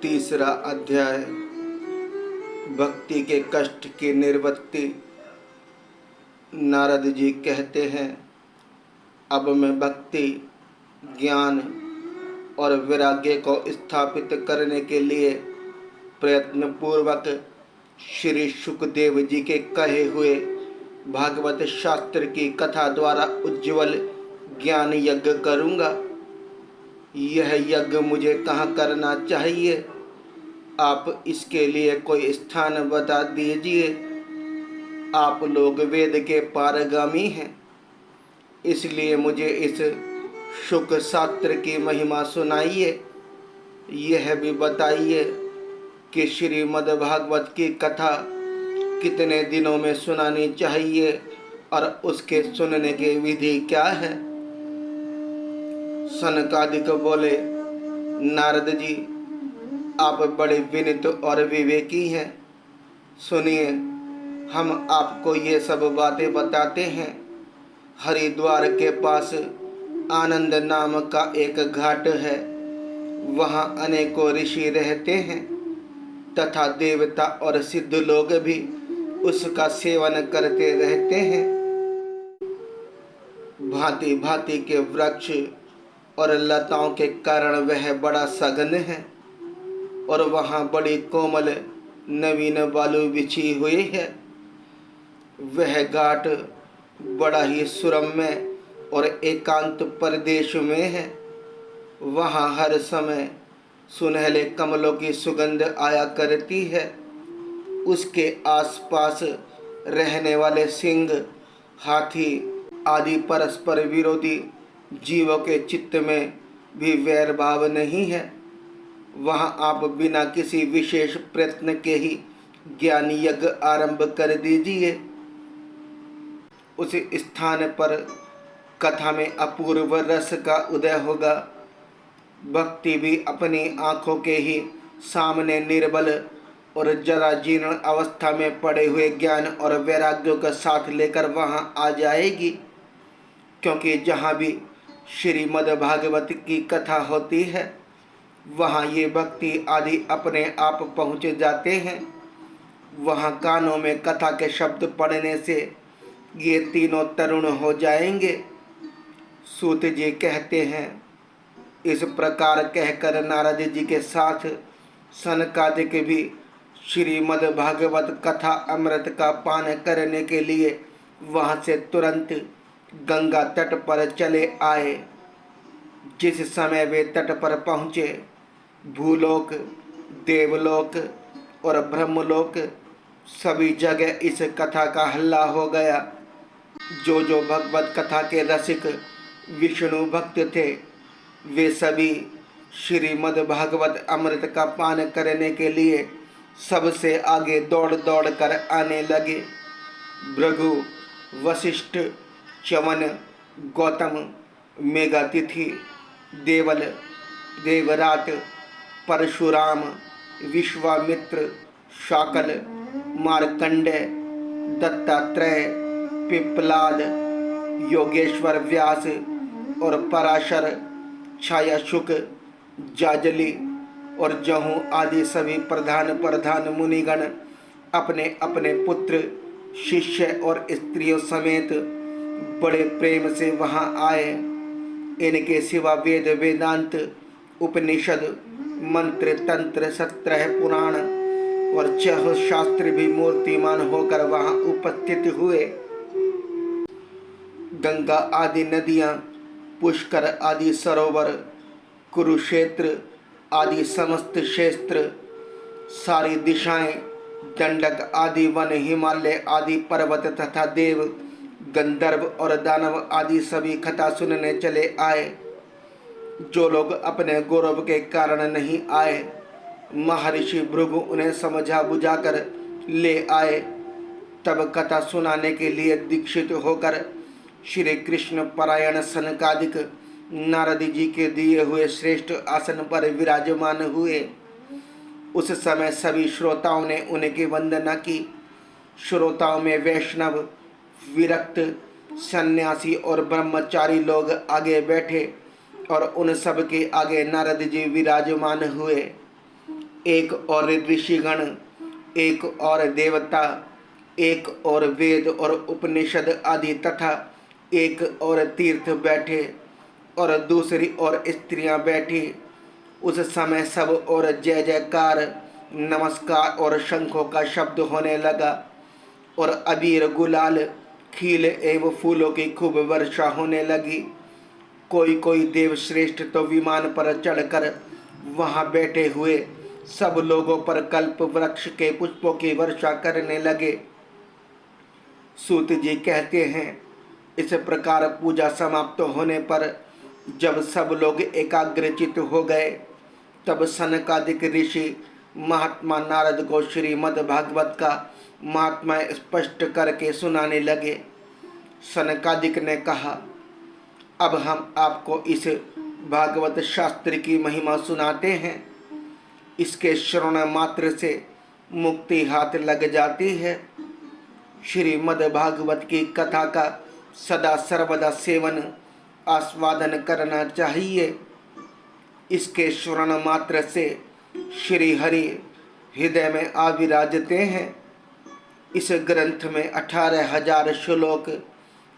तीसरा अध्याय भक्ति के कष्ट की निवृत्ति। नारद जी कहते हैं, अब मैं भक्ति, ज्ञान और वैराग्य को स्थापित करने के लिए प्रयत्न पूर्वक श्री सुखदेव जी के कहे हुए भागवत शास्त्र की कथा द्वारा उज्ज्वल ज्ञान यज्ञ करूँगा। यह यज्ञ मुझे कहाँ करना चाहिए? आप इसके लिए कोई स्थान बता दीजिए। आप लोग वेद के पारगामी हैं, इसलिए मुझे इस शुक शास्त्र की महिमा सुनाइए। यह भी बताइए कि श्रीमद्भागवत की कथा कितने दिनों में सुनानी चाहिए और उसके सुनने की विधि क्या है? सनकादिक बोले, नारद जी, आप बड़े विनीत और विवेकी हैं। सुनिए, हम आपको ये सब बातें बताते हैं। हरिद्वार के पास आनंद नाम का एक घाट है। वहाँ अनेकों ऋषि रहते हैं तथा देवता और सिद्ध लोग भी उसका सेवन करते रहते हैं। भांति भांति के वृक्ष और लताओं के कारण वह बड़ा सघन है और वहाँ बड़ी कोमल नवीन बालू बिछी हुई है। वह घाट बड़ा ही सुरम्य और एकांत प्रदेश में है। वहाँ हर समय सुनहले कमलों की सुगंध आया करती है। उसके आसपास रहने वाले सिंह, हाथी आदि परस्पर विरोधी जीवों के चित्त में भी वैर भाव नहीं है। वहाँ आप बिना किसी विशेष प्रयत्न के ही ज्ञान यज्ञ आरंभ कर दीजिए। उस स्थान पर कथा में अपूर्व रस का उदय होगा। भक्ति भी अपनी आँखों के ही सामने निर्बल और जरा जीर्ण अवस्था में पड़े हुए ज्ञान और वैराग्य का साथ लेकर वहाँ आ जाएगी। क्योंकि जहाँ भी श्रीमद्भागवत की कथा होती है, वहाँ ये भक्ति आदि अपने आप पहुँच जाते हैं। वहाँ कानों में कथा के शब्द पढ़ने से ये तीनों तरुण हो जाएंगे। सूत जी कहते हैं, इस प्रकार कहकर नारद जी के साथ सनकादिक भी श्रीमद्भागवत कथा अमृत का पान करने के लिए वहाँ से तुरंत गंगा तट पर चले आए। जिस समय वे तट पर पहुँचे, भूलोक, देवलोक और ब्रह्मलोक सभी जगह इस कथा का हल्ला हो गया। जो भगवत कथा के रसिक विष्णु भक्त थे, वे सभी श्रीमद्भागवत अमृत का पान करने के लिए सबसे आगे दौड़ दौड़ कर आने लगे। भृगु, वशिष्ठ, च्यवन, गौतम, मेघातिथि, देवल, देवराट, परशुराम, विश्वामित्र, शाकल, मार्कंडेय, दत्तात्रेय, पिप्पलाद, योगेश्वर व्यास और पराशर, छायाशुक, जाजली और जहू आदि सभी प्रधान मुनिगण अपने अपने पुत्र, शिष्य और स्त्रियों समेत बड़े प्रेम से वहाँ आए। इनके सिवा वेद, वेदांत, उपनिषद, मंत्र, तंत्र, 17 पुराण और 6 शास्त्र भी मूर्तिमान होकर वहाँ उपस्थित हुए। गंगा आदि नदियाँ, पुष्कर आदि सरोवर, कुरुक्षेत्र आदि समस्त क्षेत्र, सारी दिशाएं, दंडक आदि वन, हिमालय आदि पर्वत तथा देव, गंधर्व और दानव आदि सभी कथा सुनने चले आए। जो लोग अपने गौरव के कारण नहीं आए, महर्षि भृगु उन्हें समझा बुझाकर ले आए। तब कथा सुनाने के लिए दीक्षित होकर श्री कृष्ण परायण सनकादिक नारद जी के दिए हुए श्रेष्ठ आसन पर विराजमान हुए। उस समय सभी श्रोताओं ने उनकी वंदना की। श्रोताओं में वैष्णव, विरक्त, सन्यासी और ब्रह्मचारी लोग आगे बैठे और उन सब के आगे नारद जी विराजमान हुए। एक और ऋषिगण, एक और देवता, एक और वेद और उपनिषद आदि तथा एक और तीर्थ बैठे और दूसरी ओर स्त्रियां बैठी। उस समय सब और जय जयकार, नमस्कार और शंखों का शब्द होने लगा और अबीर, गुलाल, खील एवं फूलों की खूब वर्षा होने लगी। कोई कोई देव श्रेष्ठ तो विमान पर चढ़कर वहां बैठे हुए सब लोगों पर कल्प वृक्ष के पुष्पों की वर्षा करने लगे। सूत जी कहते हैं, इस प्रकार पूजा समाप्त होने पर जब सब लोग एकाग्रचित हो गए, तब सनकादिक ऋषि महात्मा नारद को श्रीमद् भागवत का महात्मा स्पष्ट करके सुनाने लगे। सनकादिक ने कहा, अब हम आपको इस भागवत शास्त्र की महिमा सुनाते हैं। इसके श्रवण मात्र से मुक्ति हाथ लग जाती है। श्रीमद् भागवत की कथा का सदा सर्वदा सेवन आस्वादन करना चाहिए। इसके श्रवण मात्र से श्री हरि हृदय में आविराजते हैं। इस ग्रंथ में 18,000 श्लोक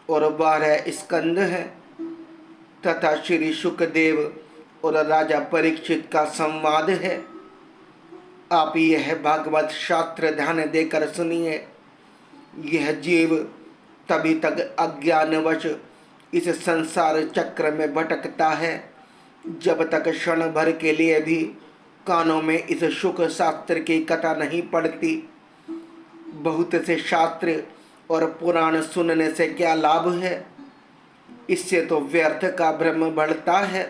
और 12 स्कंद हैं तथा श्री सुखदेव और राजा परीक्षित का संवाद है। आप यह भागवत शास्त्र ध्यान देकर सुनिए। यह जीव तभी तक अज्ञानवश इस संसार चक्र में भटकता है जब तक क्षण भर के लिए भी कानों में इस सुख शास्त्र की कथा नहीं पड़ती। बहुत से शास्त्र और पुराण सुनने से क्या लाभ है? इससे तो व्यर्थ का भ्रम बढ़ता है।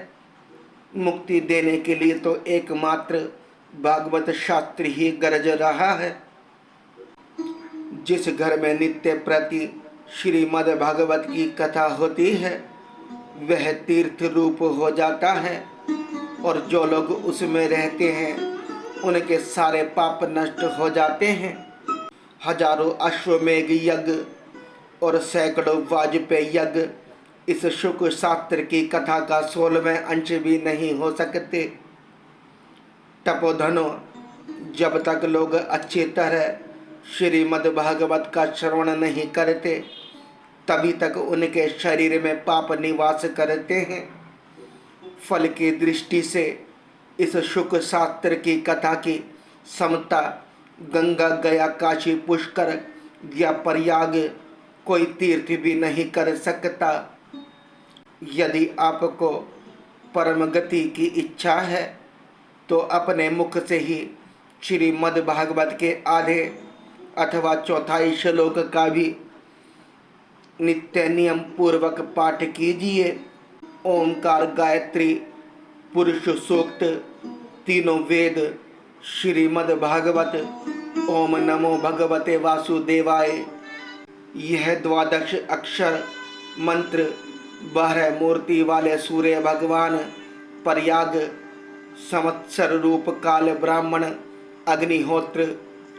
मुक्ति देने के लिए तो एकमात्र भागवत शास्त्र ही गरज रहा है। जिस घर में नित्य प्रति श्रीमद् भागवत की कथा होती है वह तीर्थ रूप हो जाता है और जो लोग उसमें रहते हैं उनके सारे पाप नष्ट हो जाते हैं। हजारों अश्वमेघ यज्ञ और सैकड़ों वाजपेयी यज्ञ इस शुक शास्त्र की कथा का 16वें अंश भी नहीं हो सकते। तपोधनो, जब तक लोग अच्छी तरह श्रीमद् भागवत का श्रवण नहीं करते तभी तक उनके शरीर में पाप निवास करते हैं। फल की दृष्टि से इस शुक शास्त्र की कथा की समता गंगा, गया, काशी, पुष्कर या प्रयाग कोई तीर्थ भी नहीं कर सकता। यदि आपको परम गति की इच्छा है तो अपने मुख से ही श्रीमद् भागवत के आधे अथवा चौथाई श्लोक का भी नित्य नियम पूर्वक पाठ कीजिए। ओंकार, गायत्री, पुरुष सूक्त, तीनों वेद, श्रीमद् भागवत, ओम नमो भगवते वासुदेवाय, यह 12 अक्षर मंत्र 12 मूर्ति वाले सूर्य भगवान, प्रयाग, संवत्सर रूप काल ब्राह्मण, अग्निहोत्र,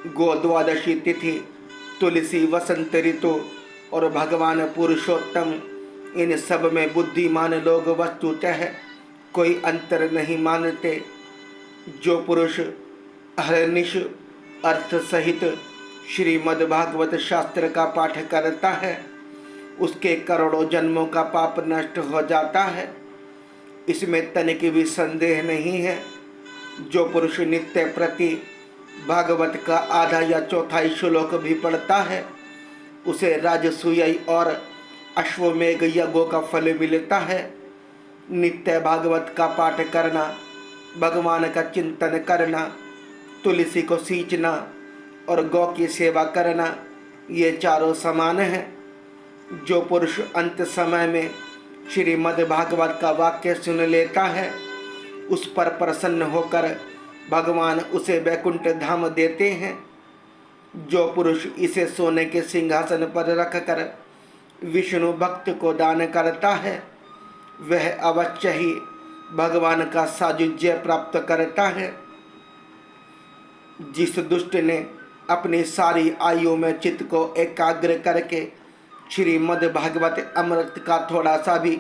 गोद्वादशी तिथि, तुलसी, वसंत ऋतु और भगवान पुरुषोत्तम, इन सब में बुद्धिमान लोग वस्तुतः कोई अंतर नहीं मानते। जो पुरुष अहर्निश अर्थ सहित श्रीमद् भागवत शास्त्र का पाठ करता है उसके करोड़ों जन्मों का पाप नष्ट हो जाता है। इसमें तनिक भी संदेह नहीं है। जो पुरुष नित्य प्रति भागवत का आधा या चौथाई श्लोक भी पढ़ता है उसे राजसूय और अश्वमेघ यज्ञों का फल मिलता है। नित्य भागवत का पाठ करना, भगवान का चिंतन करना, तुलसी को सींचना और गौ की सेवा करना, ये चारों समान हैं। जो पुरुष अंत समय में श्रीमद् भागवत का वाक्य सुन लेता है उस पर प्रसन्न होकर भगवान उसे वैकुंठ धाम देते हैं। जो पुरुष इसे सोने के सिंहासन पर रखकर विष्णु भक्त को दान करता है वह अवश्य ही भगवान का सायुज्य प्राप्त करता है। जिस दुष्ट ने अपनी सारी आयु में चित्त को एकाग्र करके श्रीमद् भागवत अमृत का थोड़ा सा भी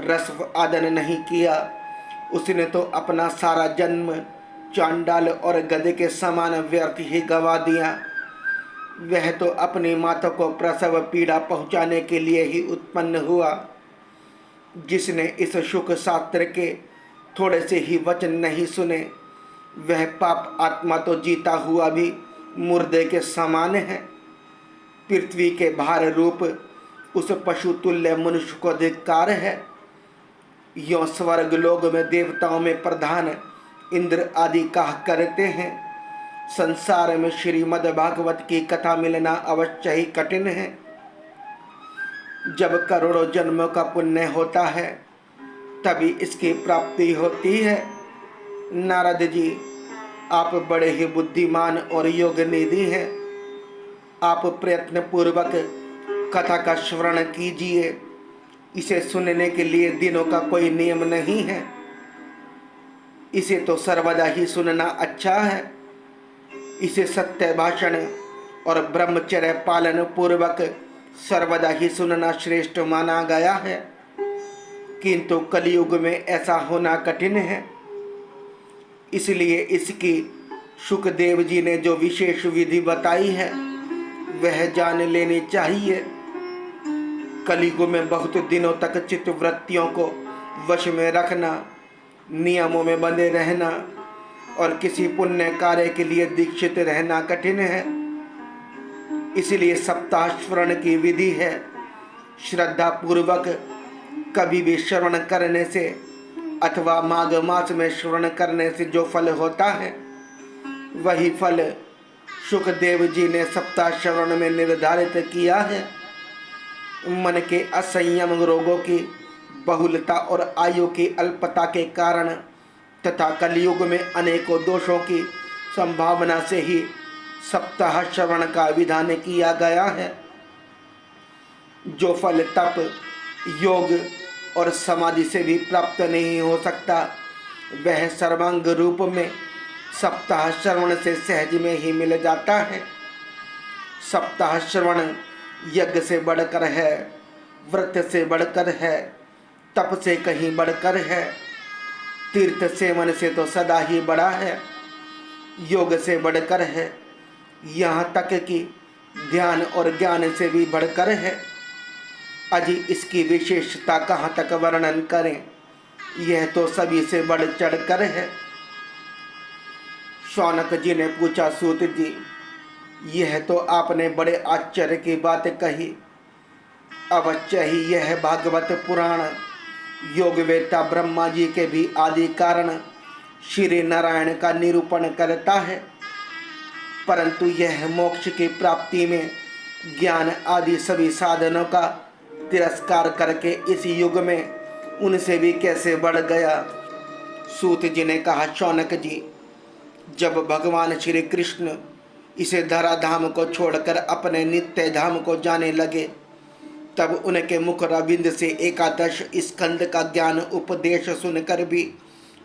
रस आदन नहीं किया उसने तो अपना सारा जन्म चांडाल और गधे के समान व्यर्थ ही गवा दिया। वह तो अपनी माता को प्रसव पीड़ा पहुंचाने के लिए ही उत्पन्न हुआ। जिसने इस शुक शास्त्र के थोड़े से ही वचन नहीं सुने, वह पाप आत्मा तो जीता हुआ भी मुर्दे के समान है। पृथ्वी के भार रूप उस पशु तुल्य मनुष्य को धिक्कार है। यों स्वर्ग लोक में देवताओं में प्रधान इंद्र आदि कहा करते हैं, संसार में श्रीमद् भागवत की कथा मिलना अवश्य ही कठिन है। जब करोड़ों जन्मों का पुण्य होता है तभी इसकी प्राप्ति होती है। नारद जी, आप बड़े ही बुद्धिमान और योग निधि हैं। आप प्रयत्न पूर्वक कथा का श्रवण कीजिए। इसे सुनने के लिए दिनों का कोई नियम नहीं है। इसे तो सर्वदा ही सुनना अच्छा है। इसे सत्य भाषण और ब्रह्मचर्य पालन पूर्वक सर्वदा ही सुनना श्रेष्ठ माना गया है। किंतु कलयुग में ऐसा होना कठिन है। इसलिए इसकी शुकदेव जी ने जो विशेष विधि बताई है वह जान लेनी चाहिए। कलयुग में बहुत दिनों तक चित्त वृत्तियों को वश में रखना, नियमों में बंधे रहना और किसी पुण्य कार्य के लिए दीक्षित रहना कठिन है। इसलिए सप्ताह श्रवण की विधि है। श्रद्धा पूर्वक कभी भी श्रवण करने से अथवा माघ मास में श्रवण करने से जो फल होता है वही फल शुकदेव जी ने सप्ताह श्रवण में निर्धारित किया है। मन के असंयम, रोगों की बहुलता और आयु की अल्पता के कारण तथा कलयुग में अनेकों दोषों की संभावना से ही सप्ताह श्रवण का विधान किया गया है। जो फल तप, योग और समाधि से भी प्राप्त नहीं हो सकता, वह सर्वांग रूप में सप्ताह श्रवण से सहज में ही मिल जाता है। सप्ताह श्रवण यज्ञ से बढ़कर है, व्रत से बढ़कर है, तप से कहीं बढ़कर है, तीर्थ सेवन से तो सदा ही बड़ा है, योग से बढ़कर है, यहाँ तक कि ध्यान और ज्ञान से भी बढ़कर है। अजी इसकी विशेषता कहाँ तक वर्णन करें, यह तो सभी से बढ़ चढ़ कर है। शौनक जी ने पूछा, सूत जी, यह तो आपने बड़े आश्चर्य की बात कही। अवश्य ही यह भागवत पुराण योगवेता ब्रह्मा जी के भी आदि कारण श्री नारायण का निरूपण करता है, परंतु यह मोक्ष की प्राप्ति में ज्ञान आदि सभी साधनों का तिरस्कार करके इस युग में उनसे भी कैसे बढ़ गया। सूत जी ने कहा, शौनक जी, जब भगवान श्री कृष्ण इसे धराधाम को छोड़कर अपने नित्य धाम को जाने लगे, तब उनके मुख रविंद से 11 स्कंद का ज्ञान उपदेश सुनकर भी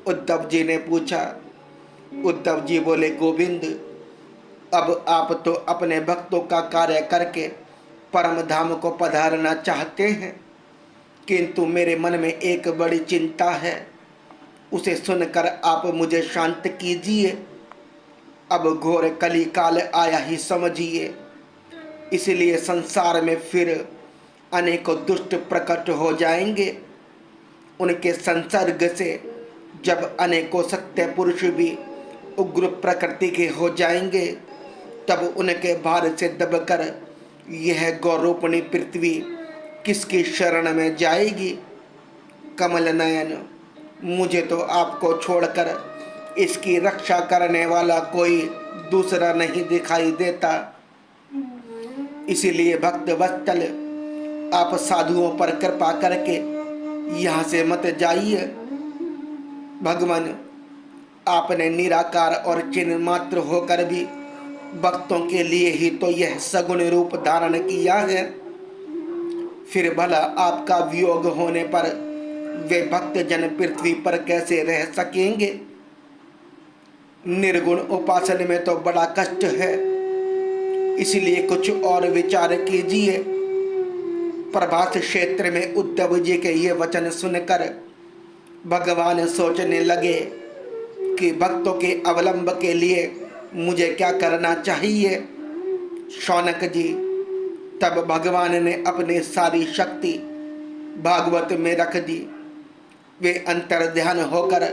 उद्धव जी ने पूछा। उद्धव जी बोले, गोविंद, अब आप तो अपने भक्तों का कार्य करके परम धाम को पधारना चाहते हैं, किंतु मेरे मन में एक बड़ी चिंता है, उसे सुनकर आप मुझे शांत कीजिए। अब घोर कली काल आया ही समझिए, इसलिए संसार में फिर अनेकों दुष्ट प्रकट हो जाएंगे। उनके संसर्ग से जब अनेकों सत्य पुरुष भी उग्र प्रकृति के हो जाएंगे, तब उनके भार से दबकर यह गौरूपणी पृथ्वी किसकी शरण में जाएगी। कमल नयन, मुझे तो आपको छोड़कर इसकी रक्षा करने वाला कोई दूसरा नहीं दिखाई देता। इसीलिए भक्त वत्सल, आप साधुओं पर कृपा करके यहाँ से मत जाइए। भगवान, आपने निराकार और चिन्ह मात्र होकर भी भक्तों के लिए ही तो यह सगुण रूप धारण किया है, फिर भला आपका वियोग होने पर वे भक्त जन पृथ्वी पर कैसे रह सकेंगे। निर्गुण उपासना में तो बड़ा कष्ट है, इसलिए कुछ और विचार कीजिए। प्रभास क्षेत्र में उद्धव जी के ये वचन सुनकर भगवान सोचने लगे, कि भक्तों के अवलंब के लिए मुझे क्या करना चाहिए। शौनक जी, तब भगवान ने अपनी सारी शक्ति भागवत में रख दी। वे अंतर ध्यान होकर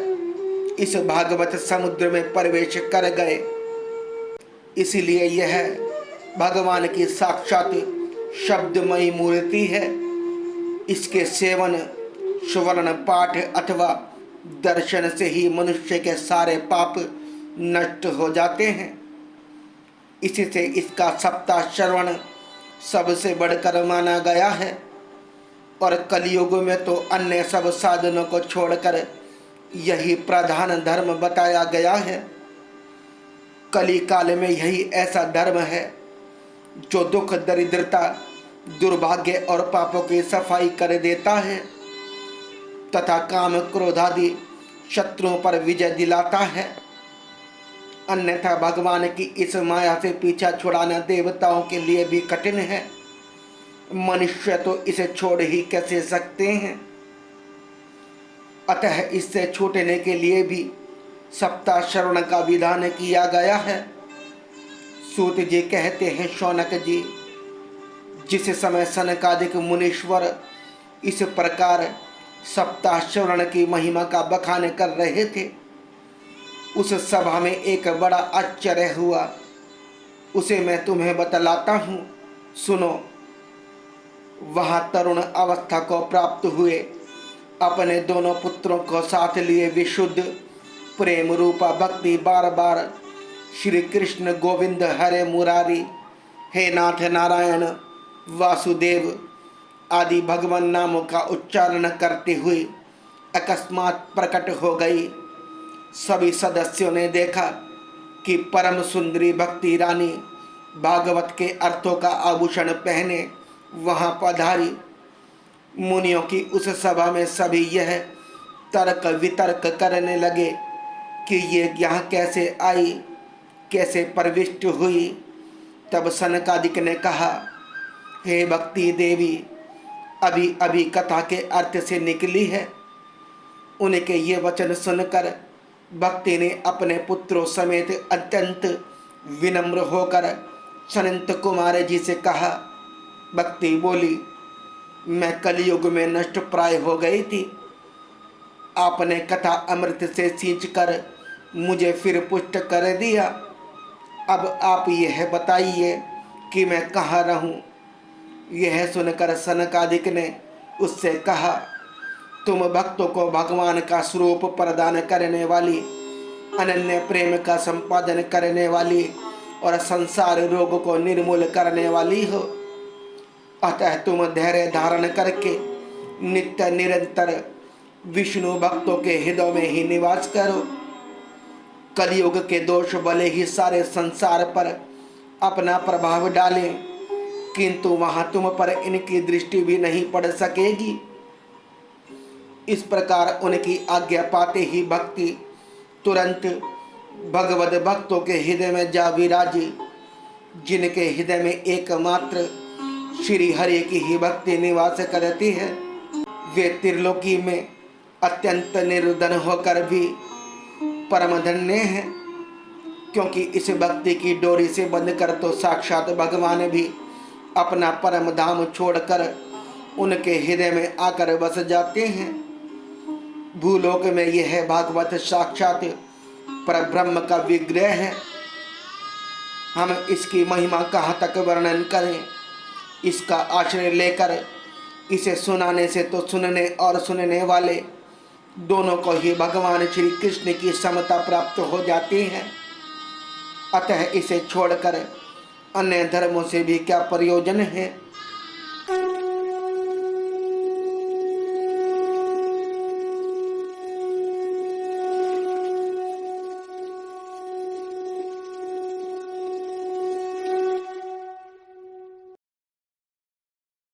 इस भागवत समुद्र में प्रवेश कर गए। इसलिए यह भगवान की साक्षात शब्दमयी मूर्ति है। इसके सेवन, सुवर्ण पाठ अथवा दर्शन से ही मनुष्य के सारे पाप नष्ट हो जाते हैं। इसी से इसका सप्ताह श्रवण सबसे बढ़कर माना गया है। और कलयुग में तो अन्य सब साधनों को छोड़कर यही प्रधान धर्म बताया गया है। कली काल में यही ऐसा धर्म है जो दुख, दरिद्रता, दुर्भाग्य और पापों की सफाई कर देता है तथा काम, क्रोध आदि शत्रुओं पर विजय दिलाता है। अन्यथा भगवान की इस माया से पीछा छुड़ाना देवताओं के लिए भी कठिन है। मनुष्य तो इसे छोड़ ही कैसे सकते हैं। अतः इससे छूटने के लिए भी सप्ताह श्रवण का विधान किया गया है। सूत जी कहते हैं, शौनक जी, जिस समय सनकादिक मुनीश्वर इस प्रकार सप्ताह श्रवण की महिमा का बखान कर रहे थे, उस सभा में एक बड़ा आश्चर्य हुआ। उसे मैं तुम्हें बतलाता हूँ, सुनो। वहाँ तरुण अवस्था को प्राप्त हुए अपने दोनों पुत्रों को साथ लिए विशुद्ध प्रेम रूपा भक्ति बार बार श्री कृष्ण गोविंद हरे मुरारी, हे नाथ नारायण वासुदेव आदि भगवान नामों का उच्चारण करते हुए अकस्मात प्रकट हो गई। सभी सदस्यों ने देखा कि परम सुंदरी भक्ति रानी भागवत के अर्थों का आभूषण पहने वहाँ पधारी। मुनियों की उस सभा में सभी यह तर्क वितर्क करने लगे कि ये यहाँ कैसे आई, कैसे प्रविष्ट हुई। तब सनकादिक ने कहा, हे भक्ति देवी, अभी अभी कथा के अर्थ से निकली है। उनके ये वचन सुनकर भक्ति ने अपने पुत्रों समेत अत्यंत विनम्र होकर सनंत कुमार जी से कहा। भक्ति बोली, मैं कलयुग में नष्ट प्राय हो गई थी। आपने कथा अमृत से सींचकर मुझे फिर पुष्ट कर दिया। अब आप यह बताइए कि मैं कहाँ रहूं। यह सुनकर सनकादिक ने उससे कहा, तुम भक्तों को भगवान का स्वरूप प्रदान करने वाली, अनन्य प्रेम का संपादन करने वाली और संसार रोग को निर्मूल करने वाली हो। अतः तुम धैर्य धारण करके नित्य निरंतर विष्णु भक्तों के हृदय में ही निवास करो। कलयुग के दोष भले ही सारे संसार पर अपना प्रभाव डालें, किंतु वहां तुम पर इनकी दृष्टि भी नहीं पड़ सकेगी। इस प्रकार उनकी आज्ञा पाते ही भक्ति तुरंत भगवत भक्तों के हृदय में जा विराजी। जिनके हृदय में एकमात्र श्री हरि की ही भक्ति निवास करती है, वे त्रिलोकी में अत्यंत निर्धन होकर भी परम धन्य हैं। क्योंकि इस भक्ति की डोरी से बंधकर तो साक्षात भगवान भी अपना परम धाम छोड़कर उनके हृदय में आकर बस जाते हैं। भूलोक में यह भागवत साक्षात परब्रह्म का विग्रह है। हम इसकी महिमा कहाँ तक वर्णन करें। इसका आश्रय लेकर इसे सुनाने से तो सुनने और सुनने वाले दोनों को ही भगवान श्री कृष्ण की समता प्राप्त हो जाती है। अतः इसे छोड़कर अन्य धर्मों से भी क्या प्रयोजन है।